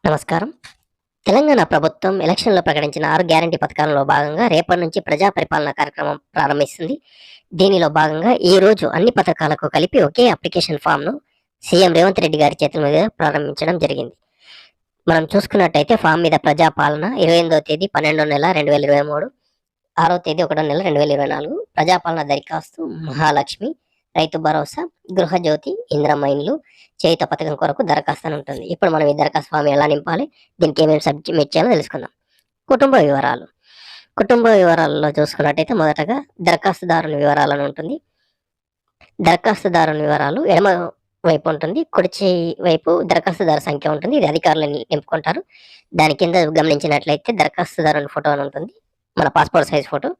నమస్కారం. తెలంగాణ ప్రభుత్వం ఎలక్షన్‌లో ప్రకటించిన 6 గ్యారంటీ పథకాలలో భాగంగా రేపటి నుంచి ప్రజా పరిపాలన కార్యక్రమం ప్రారంభిస్తుంది. దీనిలో భాగంగా ఈరోజు అన్ని పథకాలకు కలిపి ఒకే అప్లికేషన్ ఫామ్‌ను సీఎం రేవంత్ రెడ్డి గారి చేతుల మీదుగా ప్రారంభించడం జరిగింది. మనం చూసుకున్నట్టయితే ఫామ్ మీద ప్రజాపాలన 28వ తేదీ 12వ నెల 2023, 6వ తేదీ 1వ నెల 2024 ప్రజాపాలన దరఖాస్తు, మహాలక్ష్మి, రైతు భరోసా, గృహజ్యోతి, ఇందిరమ్మ ఇండ్లు, చేయుత పథకం కొరకు దరఖాస్తు అని ఉంటుంది. ఇప్పుడు మనం ఈ దరఖాస్తు ఫామ్ ఎలా నింపాలి, దీనికి ఏమేమి సబ్మిట్ చేయాలో తెలుసుకుందాం. కుటుంబ వివరాలు. కుటుంబ వివరాలలో చూసుకున్నట్టయితే మొదటగా దరఖాస్తుదారుని వివరాలని ఉంటుంది. దరఖాస్తుదారుని వివరాలు ఎడమ వైపు ఉంటుంది, కుడి చేయి వైపు దరఖాస్తుదారు సంఖ్య ఉంటుంది. ఇది అధికారులు నింపుకుంటారు. దాని కింద గమనించినట్లయితే దరఖాస్తుదారుని ఫోటో అని ఉంటుంది, మన పాస్పోర్ట్ సైజ్ ఫోటో.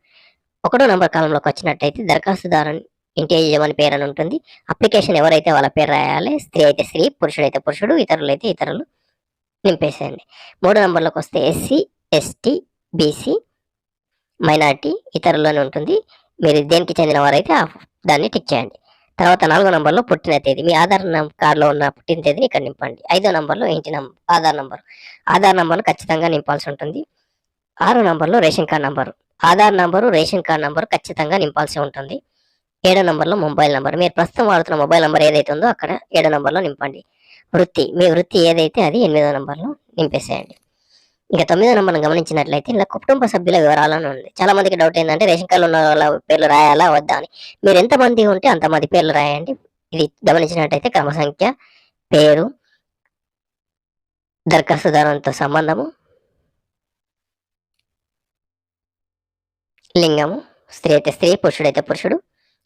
1వ నంబర్ కాలంలోకి వచ్చినట్టయితే దరఖాస్తుదారుని ఇంటి యజమాని పేరు అని ఉంటుంది. అప్లికేషన్ ఎవరైతే వాళ్ళ పేరు రాయాలి, స్త్రీ అయితే స్త్రీ, పురుషుడైతే పురుషుడు, ఇతరులైతే ఇతరులు నింపేసేయండి. 3వ నంబర్లోకి వస్తే ఎస్సీ, ఎస్టీ, బీసీ, మైనార్టీ, ఇతరులు అని ఉంటుంది. మీరు దేనికి చెందిన వారైతే దాన్ని టిక్ చేయండి. తర్వాత 4వ నంబర్లో పుట్టిన తేదీ, మీ ఆధార్ కార్డులో ఉన్న పుట్టిన తేదీని ఇక్కడ నింపండి. 5వ నంబర్లో ఆధార్ నంబర్ను ఖచ్చితంగా నింపాల్సి ఉంటుంది. 6వ నంబర్లో ration card number, Aadhaar number, ration card number ఖచ్చితంగా నింపాల్సి ఉంటుంది. 7వ నంబర్లో మొబైల్ నంబర్, మీరు ప్రస్తుతం వాడుతున్న మొబైల్ నంబర్ ఏదైతే ఉందో అక్కడ 7వ నంబర్లో నింపండి. వృత్తి, మీ వృత్తి ఏదైతే అది 8వ నంబర్లో నింపేసేయండి. ఇంకా 9వ నంబర్ను గమనించినట్లయితే ఇలా కుటుంబ సభ్యుల వివరాలను ఉంది. చాలా మందికి డౌట్ ఏంటంటే రేషన్ కార్డులో ఉన్న వాళ్ళ పేర్లు రాయాలా వద్దా అని. మీరు ఎంతమంది ఉంటే అంతమంది పేర్లు రాయండి. ఇది గమనించినట్టయితే క్రమ సంఖ్య, పేరు, దరఖాస్తుదారునితో సంబంధము, లింగము, స్త్రీ అయితే స్త్రీ, పురుషుడైతే పురుషుడు,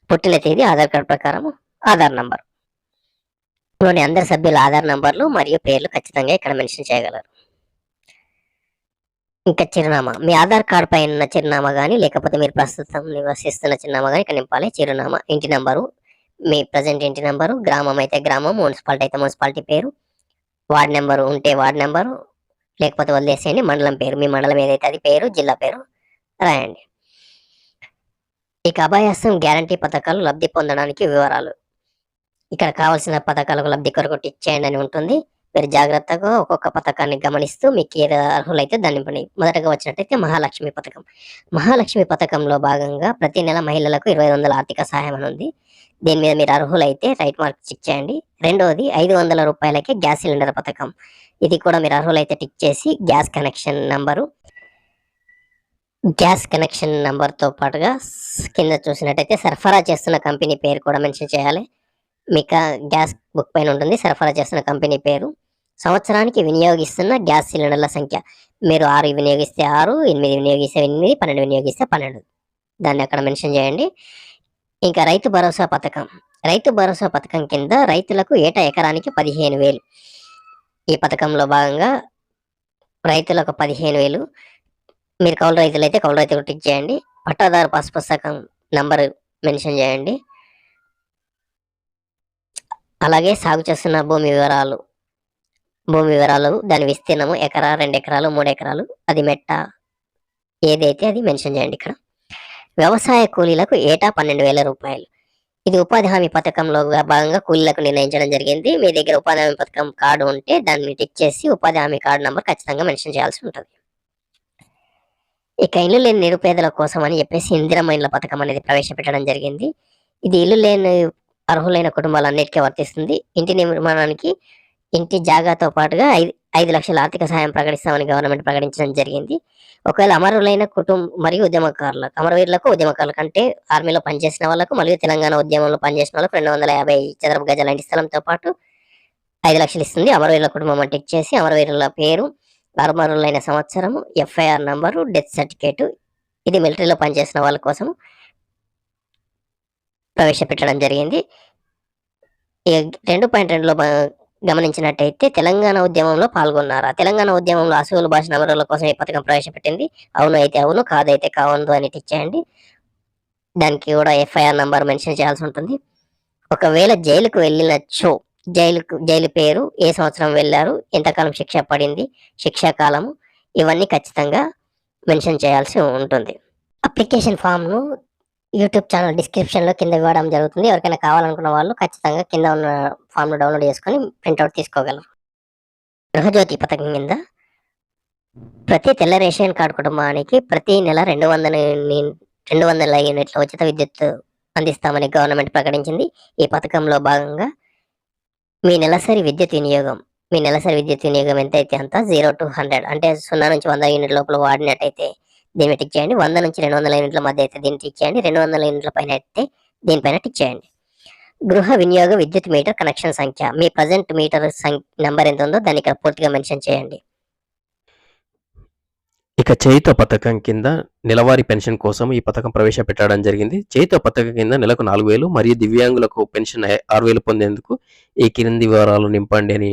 పుట్టిన తేదీ, ఆధార్ కార్డు ప్రకారము, ఆధార్ నంబర్. లోని అందరి సభ్యుల ఆధార్ నంబర్లు మరియు పేర్లు ఖచ్చితంగా ఇక్కడ మెన్షన్ చేయగలరు. ఇంకా చిరునామా, మీ ఆధార్ కార్డు పైన ఉన్న చిరునామా కానీ లేకపోతే మీరు ప్రస్తుతం నివసిస్తున్న చిరునామా కానీ ఇక్కడ నింపాలి. చిరునామా, ఇంటి నంబరు, మీ ప్రజెంట్ ఇంటి నంబరు, గ్రామం అయితే గ్రామం, మున్సిపాలిటీ అయితే మున్సిపాలిటీ పేరు, వార్డ్ నెంబరు ఉంటే వార్డ్ నెంబరు, లేకపోతే వదిలేసేయండి. మండలం పేరు, మీ మండలం ఏదైతే అది పేరు, జిల్లా పేరు రాయండి. ఇక అభయాసం గ్యారంటీ పథకాలు లబ్ధి పొందడానికి వివరాలు. ఇక్కడ కావాల్సిన పథకాలకు లబ్ధి కొరకు టిక్ చేయండి అని ఉంటుంది. మీరు జాగ్రత్తగా ఒక్కొక్క పథకాన్ని గమనిస్తూ మీకు ఏది అర్హులైతే దాన్ని నింపండి. మొదటగా వచ్చినట్టయితే మహాలక్ష్మి పథకం. మహాలక్ష్మి పథకంలో భాగంగా ప్రతి నెల మహిళలకు 2500 ఆర్థిక సహాయం అని ఉంది. దీని మీద మీరు అర్హులైతే రైట్ మార్క్ టిక్ చేయండి. రెండవది 500 రూపాయలకే గ్యాస్ సిలిండర్ పథకం. ఇది కూడా మీరు అర్హులైతే టిక్ చేసి గ్యాస్ కనెక్షన్ నంబర్తో పాటుగా కింద చూసినట్టయితే సరఫరా చేస్తున్న కంపెనీ పేరు కూడా మెన్షన్ చేయాలి. మీకు గ్యాస్ బుక్ పైన ఉంటుంది సరఫరా చేస్తున్న కంపెనీ పేరు, సంవత్సరానికి వినియోగిస్తున్న గ్యాస్ సిలిండర్ల సంఖ్య. మీరు 6 వినియోగిస్తే 6, 8 వినియోగిస్తే 8, 12 వినియోగిస్తే 12, దాన్ని అక్కడ మెన్షన్ చేయండి. ఇంకా రైతు భరోసా పథకం కింద రైతులకు ఏటా ఎకరానికి 15,000. ఈ పథకంలో భాగంగా రైతులకు 15,000. మీరు కౌలు రైతులైతే కౌలు రైతులు టిక్ చేయండి. పట్టాదారు పాస్ పుస్తకం నంబర్ మెన్షన్ చేయండి. అలాగే సాగు చేస్తున్న భూమి వివరాలు, దాని విస్తీర్ణము, ఎకరా, 2 ఎకరాలు, 3 ఎకరాలు, అది మెట్ట ఏదైతే అది మెన్షన్ చేయండి. ఇక్కడ వ్యవసాయ కూలీలకు ఏటా 12,000 రూపాయలు. ఇది ఉపాధి హామీ పథకంలో భాగంగా కూలీలకు నిర్ణయించడం జరిగింది. మీ దగ్గర ఉపాధి హామీ పథకం కార్డు ఉంటే దాన్ని టిక్ చేసి ఉపాధి హామీ కార్డు నంబర్ ఖచ్చితంగా మెన్షన్ చేయాల్సి ఉంటుంది. ఇక ఇల్లు లేని నిరుపేదల కోసం అని చెప్పేసి ఇందిరమ్మ ఇండ్ల పథకం అనేది ప్రవేశపెట్టడం జరిగింది. ఇది ఇల్లు లేని అర్హులైన కుటుంబాలన్నిటికీ వర్తిస్తుంది. ఇంటి నిర్మాణానికి ఇంటి జాగాతో పాటుగా 5 లక్షల ఆర్థిక సహాయం ప్రకటిస్తామని గవర్నమెంట్ ప్రకటించడం జరిగింది. ఒకవేళ అమరులైన మరియు అమరవీరులకు, ఉద్యమకారులకు అంటే ఆర్మీలో పనిచేసిన వాళ్ళకు మరియు తెలంగాణ ఉద్యమంలో పనిచేసిన వాళ్ళకు 250 చదరపు గజాల ఇంటి స్థలంతో పాటు 5 లక్షలు ఇస్తుంది. అమరవీరుల కుటుంబం అంటే ఇచ్చేసి అమరవీరుల పేరు, అమరులైన సంవత్సరము, ఎఫ్ఐఆర్ నంబరు, డెత్ సర్టిఫికేట్, ఇది మిలిటరీలో పనిచేసిన వాళ్ళ కోసం ప్రవేశపెట్టడం జరిగింది. 2.2లో గమనించినట్టయితే తెలంగాణ ఉద్యమంలో పాల్గొన్నారా, తెలంగాణ ఉద్యమంలో అసూలు భాష అమరుల కోసం ఈ పథకం ప్రవేశపెట్టింది. అవును అయితే అవును, కాదైతే కావద్దు అని టిక్ చేయండి. దానికి కూడా ఎఫ్ఐఆర్ నంబర్ మెన్షన్ చేయాల్సి ఉంటుంది. ఒకవేళ జైలుకు వెళ్ళినచో జైలు పేరు, ఏ సంవత్సరం వెళ్ళారు, ఎంతకాలం శిక్ష పడింది, శిక్షా కాలము, ఇవన్నీ ఖచ్చితంగా మెన్షన్ చేయాల్సి ఉంటుంది. అప్లికేషన్ ఫామ్ను యూట్యూబ్ ఛానల్ డిస్క్రిప్షన్లో కింద ఇవ్వడం జరుగుతుంది. ఎవరికైనా కావాలనుకున్న వాళ్ళు ఖచ్చితంగా కింద ఉన్న ఫామ్ను డౌన్లోడ్ చేసుకొని ప్రింట్అవుట్ తీసుకోగలరు. గృహజ్యోతి పథకం కింద ప్రతి తెల్ల రేషన్ కార్డు కుటుంబానికి ప్రతి నెల 200 యూనిట్ల ఉచిత విద్యుత్ అందిస్తామని గవర్నమెంట్ ప్రకటించింది. ఈ పథకంలో భాగంగా మీ నెలసరి విద్యుత్ వినియోగం ఎంతైతే అంత 0 to 100 అంటే 0 నుంచి 100 యూనిట్ల లోపల వాడినట్టయితే దీన్ని టిక్ చేయండి. 100 నుంచి 200 యూనిట్ల మధ్య అయితే దీన్ని టిక్ చేయండి. 200 యూనిట్ల పైన అయితే దీనిపైన టిక్ చేయండి. గృహ వినియోగ విద్యుత్ మీటర్ కనెక్షన్ సంఖ్య, మీ ప్రజెంట్ మీటర్ నంబర్ ఎంత ఉందో దాన్ని ఇక్కడ పూర్తిగా మెన్షన్ చేయండి. ఇక చేయుత పథకం కింద నెలవారీ పెన్షన్ కోసం ఈ పథకం ప్రవేశపెట్టడం జరిగింది. చేయుత పథకం కింద నెలకు 4,000 మరియు దివ్యాంగులకు పెన్షన్ 6,000 పొందేందుకు ఈ క్రింది వివరాలు నింపండి అని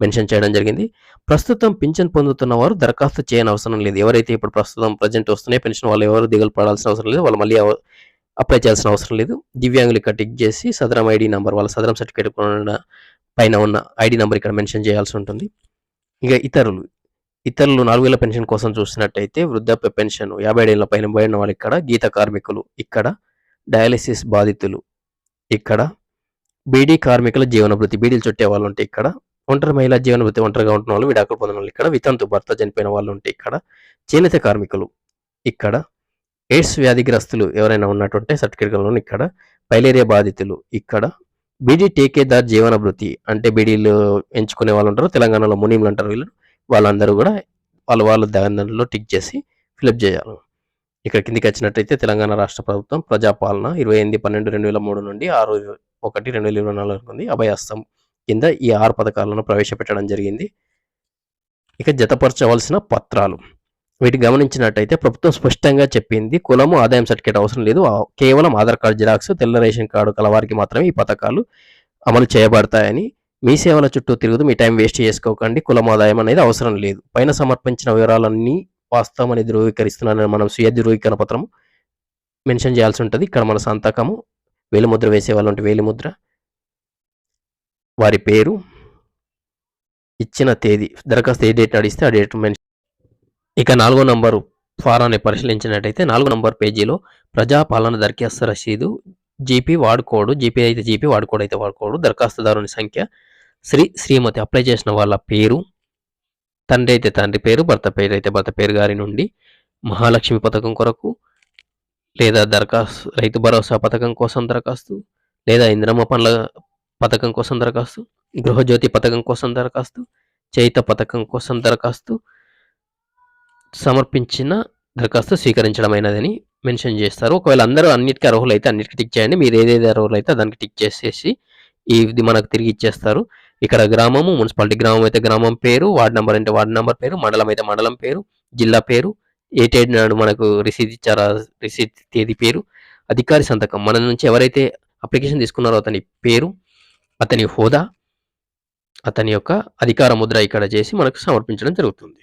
మెన్షన్ చేయడం జరిగింది. ప్రస్తుతం పింఛన్ పొందుతున్న వారు దరఖాస్తు చేయని అవసరం లేదు. ఎవరైతే ఇప్పుడు ప్రస్తుతం ప్రజెంట్ వస్తున్నాయి పెన్షన్, వాళ్ళు ఎవరు దిగులు పడాల్సిన అవసరం లేదు. వాళ్ళు మళ్ళీ అప్లై చేయాల్సిన అవసరం లేదు. దివ్యాంగులు ఇక్కడ టిక్ చేసి సదరం ఐడి నంబర్, వాళ్ళ సదరం సర్టిఫికేట్ పైన ఉన్న ఐడి నంబర్ ఇక్కడ మెన్షన్ చేయాల్సి ఉంటుంది. ఇక ఇతరులు 4,000 పెన్షన్ కోసం చూసినట్టయితే వృద్ధాప్య పెన్షన్ 50 ఏళ్ల పైన పోయిన వాళ్ళు ఇక్కడ, గీత కార్మికులు ఇక్కడ, డయాలిసిస్ బాధితులు ఇక్కడ, బీడీ కార్మికుల జీవనభృతి బీడీలు చుట్టే వాళ్ళు ఉంటే ఇక్కడ, ఒంటరి మహిళా జీవనభృతి ఒంటరిగా ఉంటున్న వాళ్ళు, విడాకులు పొందిన వాళ్ళు ఇక్కడ, వితంతు భర్త చనిపోయిన వాళ్ళు ఉంటే ఇక్కడ, చేనేత కార్మికులు ఇక్కడ, ఎయిడ్స్ వ్యాధిగ్రస్తులు ఎవరైనా ఉన్నట్టుంటే సర్టిఫికేట్ ఇక్కడ, పైలేరియా బాధితులు ఇక్కడ, బీడీ టేకేదార్ జీవనభృతి అంటే బీడీలు ఎంచుకునే వాళ్ళు ఉంటారు, తెలంగాణలో మునీములు అంటారు వీళ్ళు, వాళ్ళందరూ కూడా వాళ్ళ దానిలో టిక్ చేసి ఫిలప్ చేయాలి. ఇక్కడ కిందికి వచ్చినట్టయితే తెలంగాణ రాష్ట్ర ప్రభుత్వం ప్రజాపాలన 28/12/2003 నుండి 6/1/2024 ఉంది. అభయహస్తం కింద ఈ 6 పథకాలను ప్రవేశపెట్టడం జరిగింది. ఇక జతపరచవలసిన పత్రాలు వీటి గమనించినట్టయితే ప్రభుత్వం స్పష్టంగా చెప్పింది, కులము ఆదాయం సర్టిఫికేట్ అవసరం లేదు. కేవలం ఆధార్ కార్డు జిరాక్స్, తెల్ల రేషన్ కార్డు కలవారికి మాత్రమే ఈ పథకాలు అమలు చేయబడతాయని. మీ సేవల చుట్టూ తిరుగుతూ మీ టైం వేస్ట్ చేసుకోకండి. కులం ఆదాయం అనేది అవసరం లేదు. పైన సమర్పించిన వివరాలన్నీ వాస్తవం అని ధృవీకరిస్తున్నానని మనం స్వీయ ధృవీకరణ పత్రం మెన్షన్ చేయాల్సి ఉంటుంది. ఇక్కడ మన సంతకము, వేలిముద్ర వేసే వాళ్ళు ఉంటే వేలిముద్ర, వారి పేరు, ఇచ్చిన తేదీ, దరఖాస్తు ఏ డేట్ అడిస్తే ఆ డేట్ మెన్షన్. ఇక 4వ నంబరు ఫారాన్ని పరిశీలించినట్టయితే 4వ నంబర్ పేజీలో ప్రజాపాలన దరఖాస్తు రసీదు, జీపీ వాడుకోడు, జీపీ అయితే జీపీ, వాడుకోడు అయితే వాడుకోడు, దరఖాస్తుదారుని సంఖ్య, శ్రీమతి అప్లై చేసిన వాళ్ళ పేరు, తండ్రి అయితే తండ్రి పేరు, భర్త పేరు అయితే భర్త పేరు గారి నుండి, మహాలక్ష్మి పథకం కొరకు లేదా దరఖాస్తు, రైతు భరోసా పథకం కోసం దరఖాస్తు, లేదా ఇంద్రమ్మ పండ్ల పథకం కోసం దరఖాస్తు, గృహజ్యోతి పథకం కోసం దరఖాస్తు, చేయుత పథకం కోసం దరఖాస్తు, సమర్పించిన దరఖాస్తు స్వీకరించడమైనదని మెన్షన్ చేస్తారు. ఒకవేళ అందరూ అన్నిటికీ అర్హులు అయితే అన్నిటికీ టిక్ చేయండి. మీరు ఏదేది అర్హులు అయితే దానికి టిక్ చేసేసి ఇది మనకు తిరిగి ఇచ్చేస్తారు. ఇక్కడ గ్రామము, మున్సిపాలిటీ గ్రామం అయితే గ్రామం పేరు, వార్డు నెంబర్ అంటే వార్డు నెంబర్ పేరు, మండలం అయితే మండలం పేరు, జిల్లా పేరు, ఏ డేట్ నాడు మనకు రిసీట్ ఇచ్చారో రిసీట్ తేదీ పేరు, అధికారి సంతకం, మన నుంచి ఎవరైతే అప్లికేషన్ తీసుకున్నారో అతని పేరు, అతని హోదా, అతని యొక్క అధికార ముద్ర ఇక్కడ చేసి మనకు సమర్పించడం జరుగుతుంది.